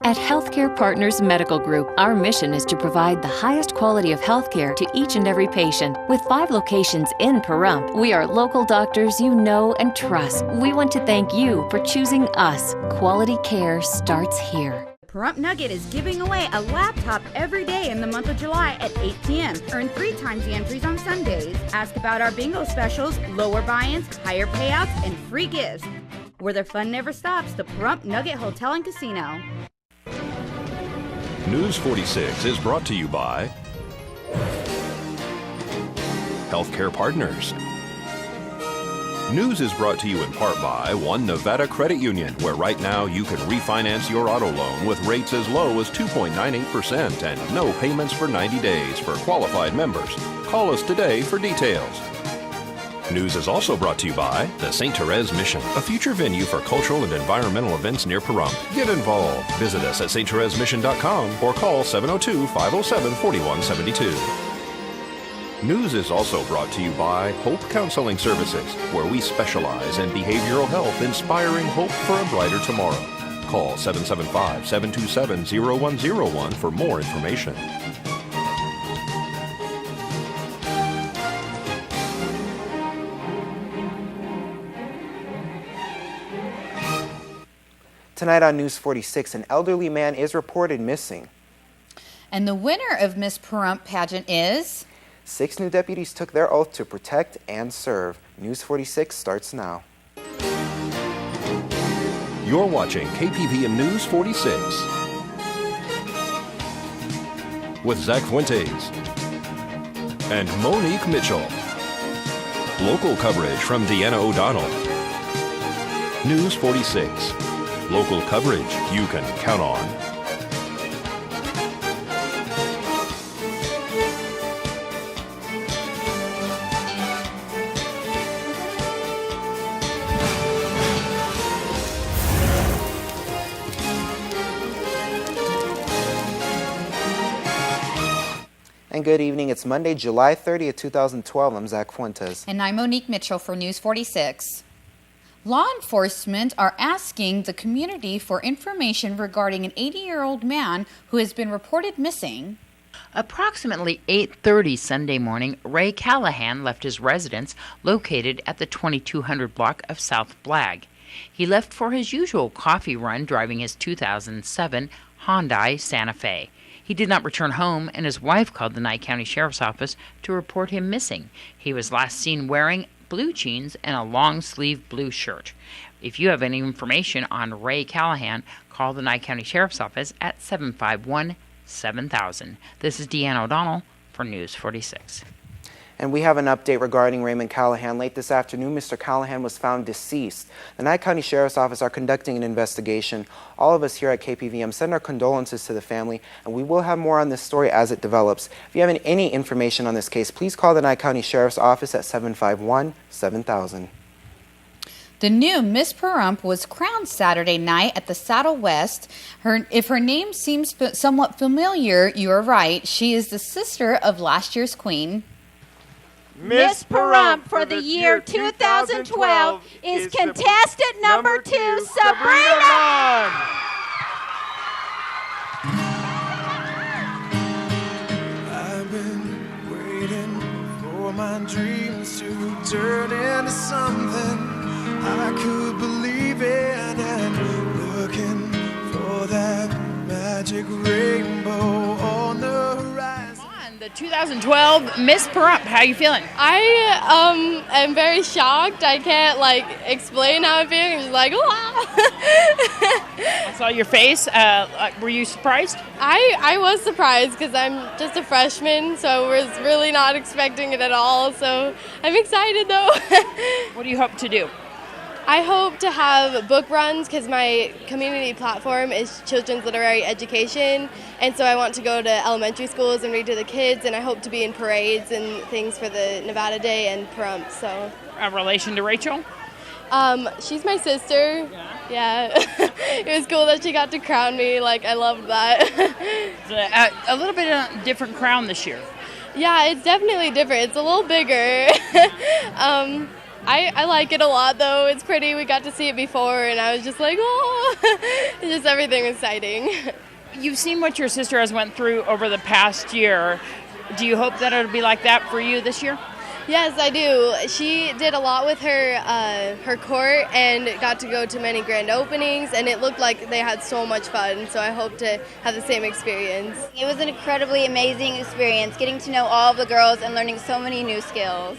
At Healthcare Partners Medical Group, our mission is to provide the highest quality of healthcare to each and every patient. With 5 locations in Pahrump, we are local doctors you know and trust. We want to thank you for choosing us. Quality care starts here. Pahrump Nugget is giving away a laptop every day in the month of July at 8 p.m. Earn 3 times the entries on Sundays. Ask about our bingo specials, lower buy-ins, higher payouts, and free gifts. Where their fun never stops, the Pahrump Nugget Hotel and Casino. News 46 is brought to you by Healthcare Partners. News is brought to you in part by One Nevada Credit Union, where right now you can refinance your auto loan with rates as low as 2.98% and no payments for 90 days for qualified members. Call us today for details. News is also brought to you by the St. Torres Mission, a future venue for cultural and environmental events near Pahrump. Get involved. Visit us at sttorresmission.com or call 702-507-4172. News is also brought to you by Hope Counseling Services, where we specialize in behavioral health, inspiring hope for a brighter tomorrow. Call 775-727-0101 for more information. Tonight on News 46, an elderly man is reported missing. And the winner of Miss Pahrump pageant is? 6 new deputies took their oath to protect and serve. News 46 starts now. You're watching KPVM News 46 with Zach Fuentes and Monique Mitchell. Local coverage from Deanna O'Donnell. News 46. Local coverage you can count on. And good evening. It's Monday, July 30th, 2012. I'm Zach Fuentes. And I'm Monique Mitchell for News 46. Law enforcement are asking the community for information regarding an 80-year-old man who has been reported missing. Approximately 8:30 Sunday morning, Ray Callahan left his residence located at the 2200 block of South Blagg. He left for his usual coffee run driving his 2007 Hyundai Santa Fe. He did not return home, and his wife called the Nye County Sheriff's Office to report him missing. He was last seen wearing blue jeans and a long-sleeve blue shirt. If you have any information on Ray Callahan, call the Nye County Sheriff's Office at 751-7000. This is Deanna O'Donnell for News 46. And we have an update regarding Raymond Callahan. Late this afternoon, Mr. Callahan was found deceased. The Nye County Sheriff's Office are conducting an investigation. All of us here at KPVM send our condolences to the family, and we will have more on this story as it develops. If you have any information on this case, please call the Nye County Sheriff's Office at 751-7000. The new Miss Pahrump was crowned Saturday night at the Saddle West. If her name seems somewhat familiar, you are right. She is the sister of last year's queen. Miss Pahrump for the year 2012 is contestant number 2, Sabrina! I've been waiting for my dreams to turn into something I could believe in, and looking for that magic rainbow on the horizon. The 2012 Miss Pahrump, how are you feeling? I am very shocked. I can't explain how I'm feeling. I'm just like, wow. I saw your face. Were you surprised? I was surprised because I'm just a freshman, so I was really not expecting it at all. So I'm excited though. What do you hope to do? I hope to have book runs because my community platform is children's literary education, and so I want to go to elementary schools and read to the kids, and I hope to be in parades and things for the Nevada Day and Pahrump. So, a relation to Rachel? She's my sister. Yeah. It was cool that she got to crown me. I loved that. A little bit of a different crown this year. Yeah, it's definitely different. It's a little bigger. I like it a lot, though. It's pretty. We got to see it before, and I was just like, oh, it's just everything exciting. You've seen what your sister has went through over the past year. Do you hope that it'll be like that for you this year? Yes, I do. She did a lot with her court and got to go to many grand openings, and it looked like they had so much fun, so I hope to have the same experience. It was an incredibly amazing experience, getting to know all of the girls and learning so many new skills.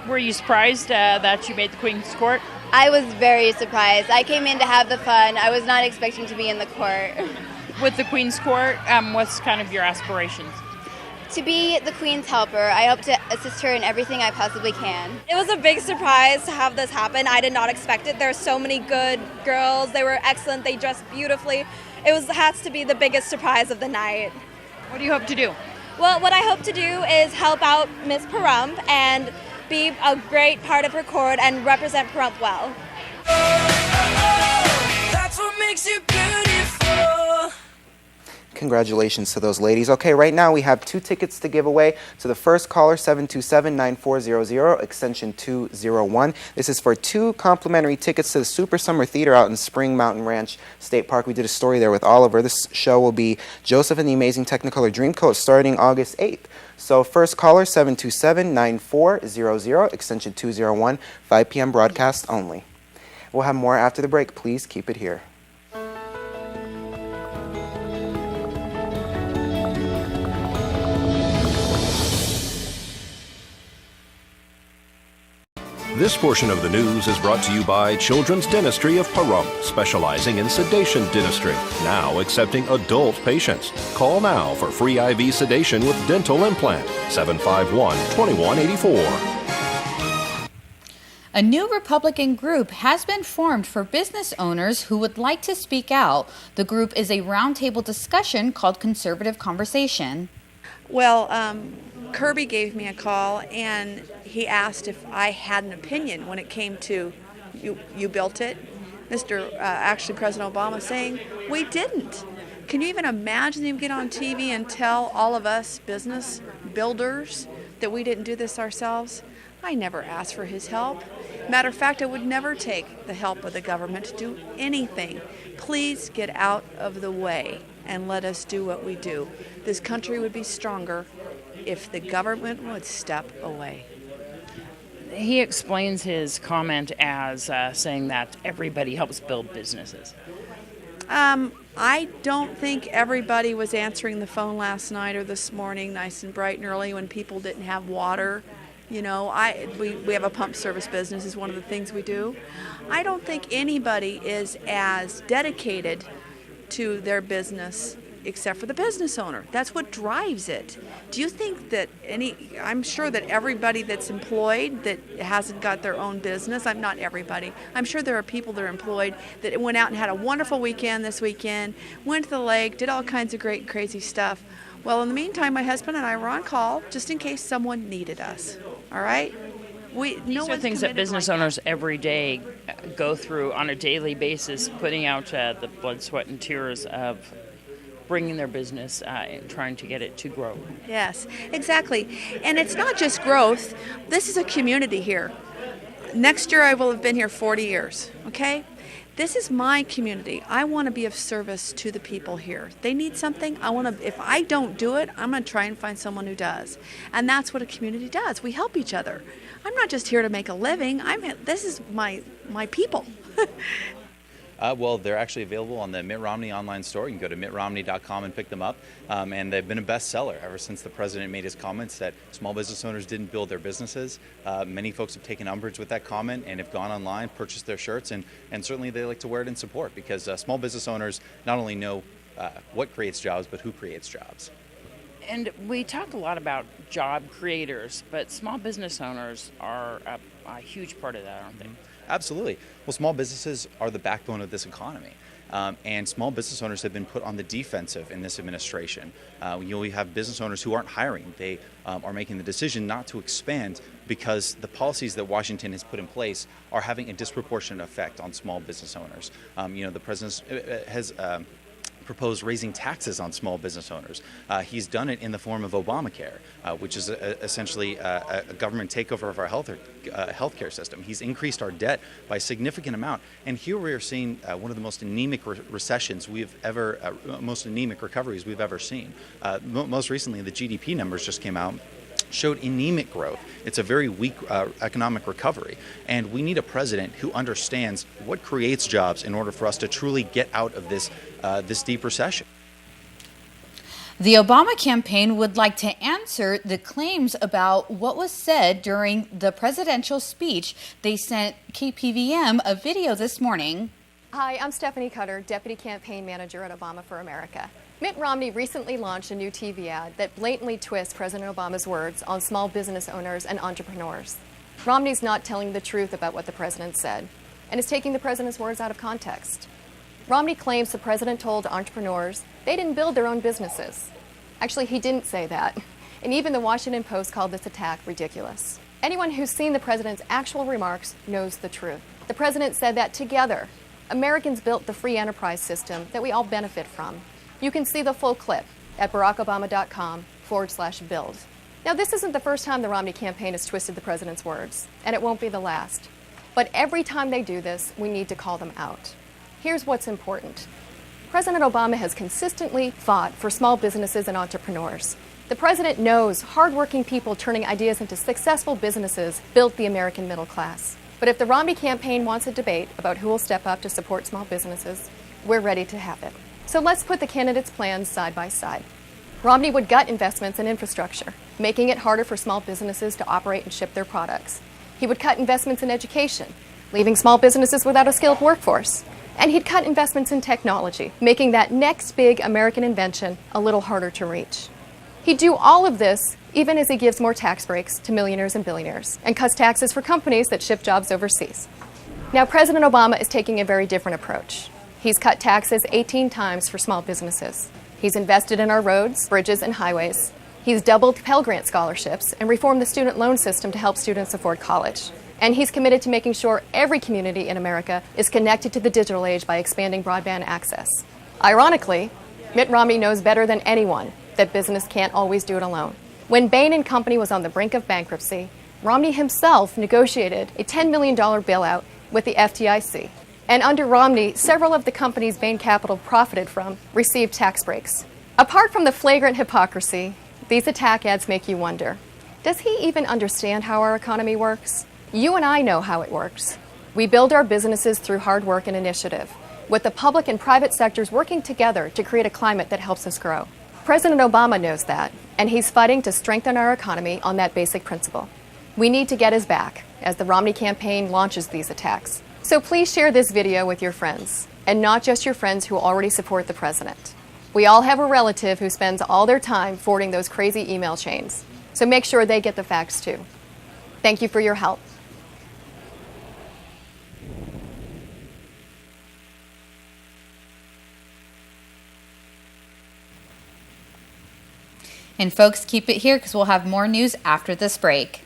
Were you surprised that you made the Queen's Court? I was very surprised. I came in to have the fun. I was not expecting to be in the court. With the Queen's Court, what's kind of your aspirations? To be the Queen's helper, I hope to assist her in everything I possibly can. It was a big surprise to have this happen. I did not expect it. There are so many good girls. They were excellent. They dressed beautifully. Has to be the biggest surprise of the night. What do you hope to do? Well, what I hope to do is help out Miss Pahrump and be a great part of her court and represent Pahrump well. That's what makes you beautiful. Congratulations to those ladies. Okay, right now we have 2 tickets to give away to the first caller, 727-9400, extension 201. This is for 2 complimentary tickets to the Super Summer Theater out in Spring Mountain Ranch State Park. We did a story there with Oliver. This show will be Joseph and the Amazing Technicolor Dreamcoat starting August 8th. So first caller, 727-9400, extension 201, 5 p.m. broadcast only. We'll have more after the break. Please keep it here. This portion of the news is brought to you by Children's Dentistry of Pahrump, specializing in sedation dentistry, now accepting adult patients. Call now for free IV sedation with dental implant, 751-2184. A new Republican group has been formed for business owners who would like to speak out. The group is a roundtable discussion called Conservative Conversation. Well, Kirby gave me a call and he asked if I had an opinion when it came to you built it. Actually President Obama saying we didn't. Can you even imagine him get on TV and tell all of us business builders that we didn't do this ourselves? I never asked for his help. Matter of fact, I would never take the help of the government to do anything. Please get out of the way and let us do what we do. This country would be stronger if the government would step away. He explains his comment as saying that everybody helps build businesses. I don't think everybody was answering the phone last night or this morning nice and bright and early when people didn't have water. You know, we have a pump service business is one of the things we do. I don't think anybody is as dedicated to their business except for the business owner. That's what drives it. Do you think that I'm sure that everybody that's employed that hasn't got their own business, not everybody, I'm sure there are people that are employed that went out and had a wonderful weekend this weekend, went to the lake, did all kinds of great crazy stuff. Well, in the meantime, my husband and I were on call just in case someone needed us. All right? These are things that business owners every day go through on a daily basis, putting out the blood, sweat, and tears of bringing their business and trying to get it to grow. Yes, exactly. And it's not just growth. This is a community here. Next year I will have been here 40 years, okay? This is my community. I want to be of service to the people here. They need something. If I don't do it, I'm going to try and find someone who does. And that's what a community does. We help each other. I'm not just here to make a living. This is my people. Well, they're actually available on the Mitt Romney online store. You can go to mittromney.com and pick them up. And they've been a bestseller ever since the president made his comments that small business owners didn't build their businesses. Many folks have taken umbrage with that comment and have gone online, purchased their shirts, and certainly they like to wear it in support because small business owners not only know what creates jobs, but who creates jobs. And we talk a lot about job creators, but small business owners are a huge part of that, aren't they? Absolutely. Well, small businesses are the backbone of this economy. And small business owners have been put on the defensive in this administration. We have business owners who aren't hiring. They are making the decision not to expand because the policies that Washington has put in place are having a disproportionate effect on small business owners. The president has proposed raising taxes on small business owners. He's done it in the form of Obamacare, which is essentially a government takeover of our healthcare system. He's increased our debt by a significant amount, and here we are seeing one of the most anemic recessions most anemic recoveries we've ever seen. Most recently, the GDP numbers just came out, showed anemic growth. It's a very weak economic recovery, and we need a president who understands what creates jobs in order for us to truly get out of this deep recession. The Obama campaign would like to answer the claims about what was said during the presidential speech. They sent KPVM a video this morning. Hi, I'm Stephanie Cutter, Deputy Campaign Manager at Obama for America. Mitt Romney recently launched a new TV ad that blatantly twists President Obama's words on small business owners and entrepreneurs. Romney's not telling the truth about what the president said and is taking the president's words out of context. Romney claims the president told entrepreneurs they didn't build their own businesses. Actually, he didn't say that, and even the Washington Post called this attack ridiculous. Anyone who's seen the president's actual remarks knows the truth. The president said that together, Americans built the free enterprise system that we all benefit from. You can see the full clip at barackobama.com/build. Now, this isn't the first time the Romney campaign has twisted the president's words, and it won't be the last. But every time they do this, we need to call them out. Here's what's important. President Obama has consistently fought for small businesses and entrepreneurs. The president knows hardworking people turning ideas into successful businesses built the American middle class. But if the Romney campaign wants a debate about who will step up to support small businesses, we're ready to have it. So let's put the candidates' plans side by side. Romney would gut investments in infrastructure, making it harder for small businesses to operate and ship their products. He would cut investments in education, leaving small businesses without a skilled workforce. And he'd cut investments in technology, making that next big American invention a little harder to reach. He'd do all of this even as he gives more tax breaks to millionaires and billionaires and cuts taxes for companies that ship jobs overseas. Now, President Obama is taking a very different approach. He's cut taxes 18 times for small businesses. He's invested in our roads, bridges, and highways. He's doubled Pell Grant scholarships and reformed the student loan system to help students afford college. And he's committed to making sure every community in America is connected to the digital age by expanding broadband access. Ironically, Mitt Romney knows better than anyone that business can't always do it alone. When Bain & Company was on the brink of bankruptcy, Romney himself negotiated a $10 million bailout with the FDIC. And under Romney, several of the companies Bain Capital profited from received tax breaks. Apart from the flagrant hypocrisy, these attack ads make you wonder, does he even understand how our economy works? You and I know how it works. We build our businesses through hard work and initiative, with the public and private sectors working together to create a climate that helps us grow. President Obama knows that, and he's fighting to strengthen our economy on that basic principle. We need to get his back as the Romney campaign launches these attacks. So please share this video with your friends, and not just your friends who already support the president. We all have a relative who spends all their time forwarding those crazy email chains, so make sure they get the facts too. Thank you for your help. And folks, keep it here because we'll have more news after this break.